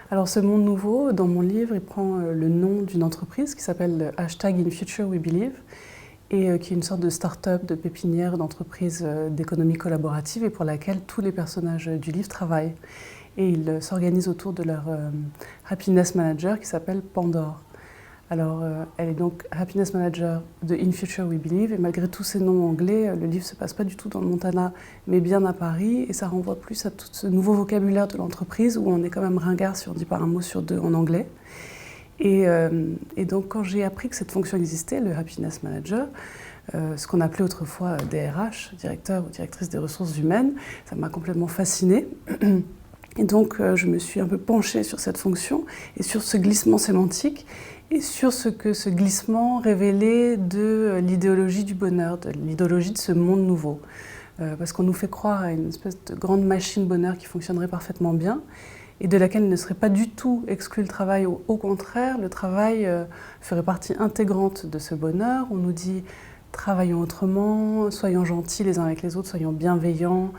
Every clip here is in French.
Alors ce monde nouveau, dans mon livre, il prend le nom d'une entreprise qui s'appelle #InFutureWeBelieve et qui est une sorte de start-up, de pépinière d'entreprise d'économie collaborative et pour laquelle tous les personnages du livre travaillent. Et ils s'organisent autour de leur happiness manager qui s'appelle Pandore. Alors, elle est donc Happiness Manager de In Future We Believe, et malgré tous ces noms anglais, le livre ne se passe pas du tout dans le Montana, mais bien à Paris, et ça renvoie plus à tout ce nouveau vocabulaire de l'entreprise, où on est quand même ringard si on dit pas un mot sur deux en anglais. Et donc, quand j'ai appris que cette fonction existait, le Happiness Manager, ce qu'on appelait autrefois DRH, directeur ou directrice des ressources humaines, ça m'a complètement fascinée. Et donc, je me suis un peu penchée sur cette fonction et sur ce glissement sémantique et sur ce que ce glissement révélait de l'idéologie du bonheur, de l'idéologie de ce monde nouveau. Parce qu'on nous fait croire à une espèce de grande machine bonheur qui fonctionnerait parfaitement bien et de laquelle il ne serait pas du tout exclu le travail. Au contraire, le travail ferait partie intégrante de ce bonheur. On nous dit travaillons autrement, soyons gentils les uns avec les autres, soyons bienveillants,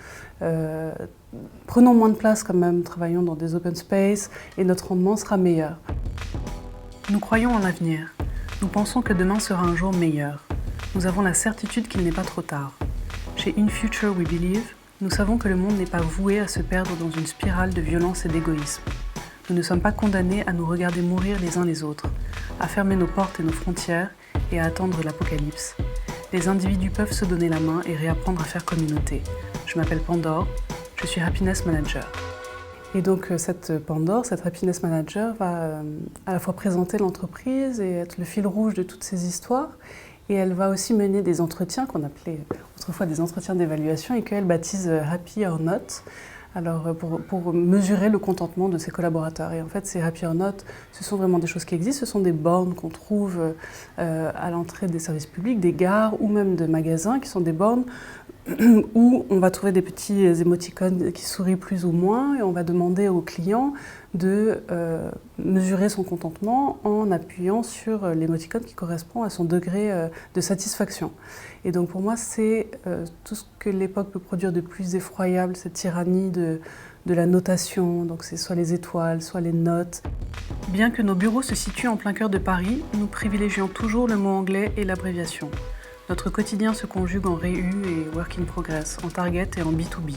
prenons moins de place quand même, travaillons dans des open space et notre rendement sera meilleur. Nous croyons en l'avenir. Nous pensons que demain sera un jour meilleur. Nous avons la certitude qu'il n'est pas trop tard. Chez In Future We Believe, nous savons que le monde n'est pas voué à se perdre dans une spirale de violence et d'égoïsme. Nous ne sommes pas condamnés à nous regarder mourir les uns les autres, à fermer nos portes et nos frontières et à attendre l'apocalypse. Les individus peuvent se donner la main et réapprendre à faire communauté. Je m'appelle Pandore, je suis Happiness Manager. Et donc cette Pandore, cette Happiness Manager, va à la fois présenter l'entreprise et être le fil rouge de toutes ces histoires. Et elle va aussi mener des entretiens qu'on appelait autrefois des entretiens d'évaluation et qu'elle baptise Happy or Not. Alors pour mesurer le contentement de ses collaborateurs. Et en fait, ces Happy or Not, ce sont vraiment des choses qui existent. Ce sont des bornes qu'on trouve à l'entrée des services publics, des gares ou même de magasins, qui sont des bornes où on va trouver des petits émoticônes qui sourient plus ou moins et on va demander au client de mesurer son contentement en appuyant sur l'émoticône qui correspond à son degré de satisfaction. Et donc pour moi, c'est tout ce que l'époque peut produire de plus effroyable, cette tyrannie de la notation, donc c'est soit les étoiles, soit les notes. Bien que nos bureaux se situent en plein cœur de Paris, nous privilégions toujours le mot anglais et l'abréviation. Notre quotidien se conjugue en REU et Work in Progress, en Target et en B2B,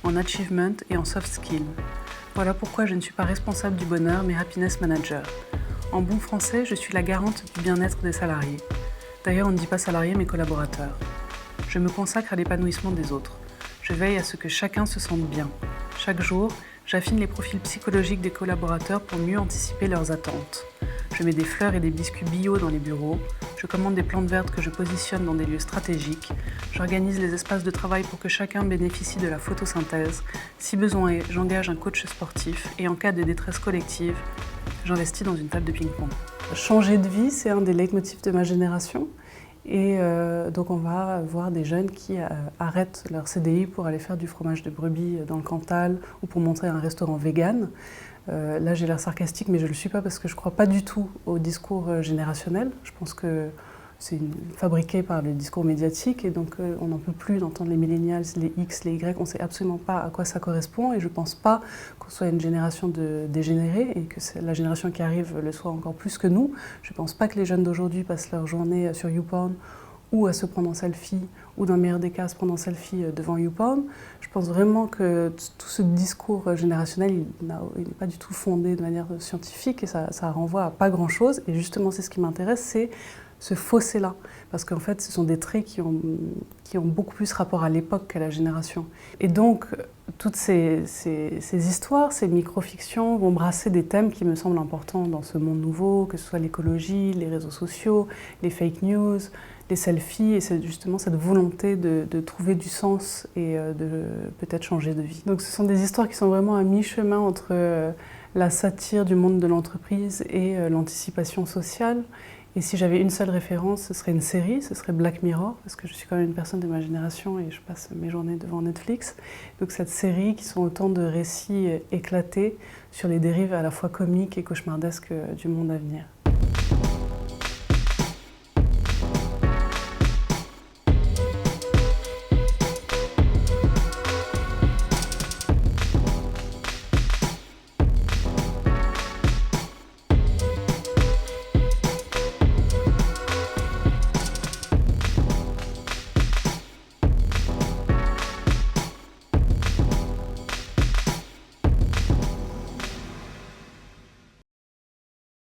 en Achievement et en Soft Skill. Voilà pourquoi je ne suis pas responsable du bonheur, mais Happiness Manager. En bon français, je suis la garante du bien-être des salariés. D'ailleurs, on ne dit pas salariés, mais collaborateurs. Je me consacre à l'épanouissement des autres. Je veille à ce que chacun se sente bien. Chaque jour, j'affine les profils psychologiques des collaborateurs pour mieux anticiper leurs attentes. Je mets des fleurs et des biscuits bio dans les bureaux. Je commande des plantes vertes que je positionne dans des lieux stratégiques. J'organise les espaces de travail pour que chacun bénéficie de la photosynthèse. Si besoin est, j'engage un coach sportif et en cas de détresse collective, j'investis dans une table de ping-pong. Changer de vie, c'est un des leitmotifs de ma génération. Et donc on va voir des jeunes qui arrêtent leur CDI pour aller faire du fromage de brebis dans le Cantal ou pour montrer un restaurant vegan. Là j'ai l'air sarcastique mais je ne le suis pas parce que je ne crois pas du tout au discours générationnel. Je pense que c'est fabriqué par le discours médiatique et donc on n'en peut plus d'entendre les millennials, les X, les Y, on ne sait absolument pas à quoi ça correspond et je ne pense pas qu'on soit une génération de dégénérés et que la génération qui arrive le soit encore plus que nous. Je ne pense pas que les jeunes d'aujourd'hui passent leur journée sur YouPorn ou à se prendre en selfie, ou dans le meilleur des cas, à se prendre en selfie devant YouPorn. Je pense vraiment que tout ce discours générationnel, il n'est pas du tout fondé de manière scientifique et ça renvoie à pas grand-chose. Et justement, c'est ce qui m'intéresse, c'est ce fossé-là. Parce qu'en fait, ce sont des traits qui ont beaucoup plus rapport à l'époque qu'à la génération. Et donc, toutes ces histoires, ces micro-fictions vont brasser des thèmes qui me semblent importants dans ce monde nouveau, que ce soit l'écologie, les réseaux sociaux, les fake news, les selfies, et c'est justement cette volonté de trouver du sens et de peut-être changer de vie. Donc ce sont des histoires qui sont vraiment à mi-chemin entre la satire du monde de l'entreprise et l'anticipation sociale. Et si j'avais une seule référence, ce serait une série, ce serait Black Mirror, parce que je suis quand même une personne de ma génération et je passe mes journées devant Netflix. Donc cette série qui sont autant de récits éclatés sur les dérives à la fois comiques et cauchemardesques du monde à venir.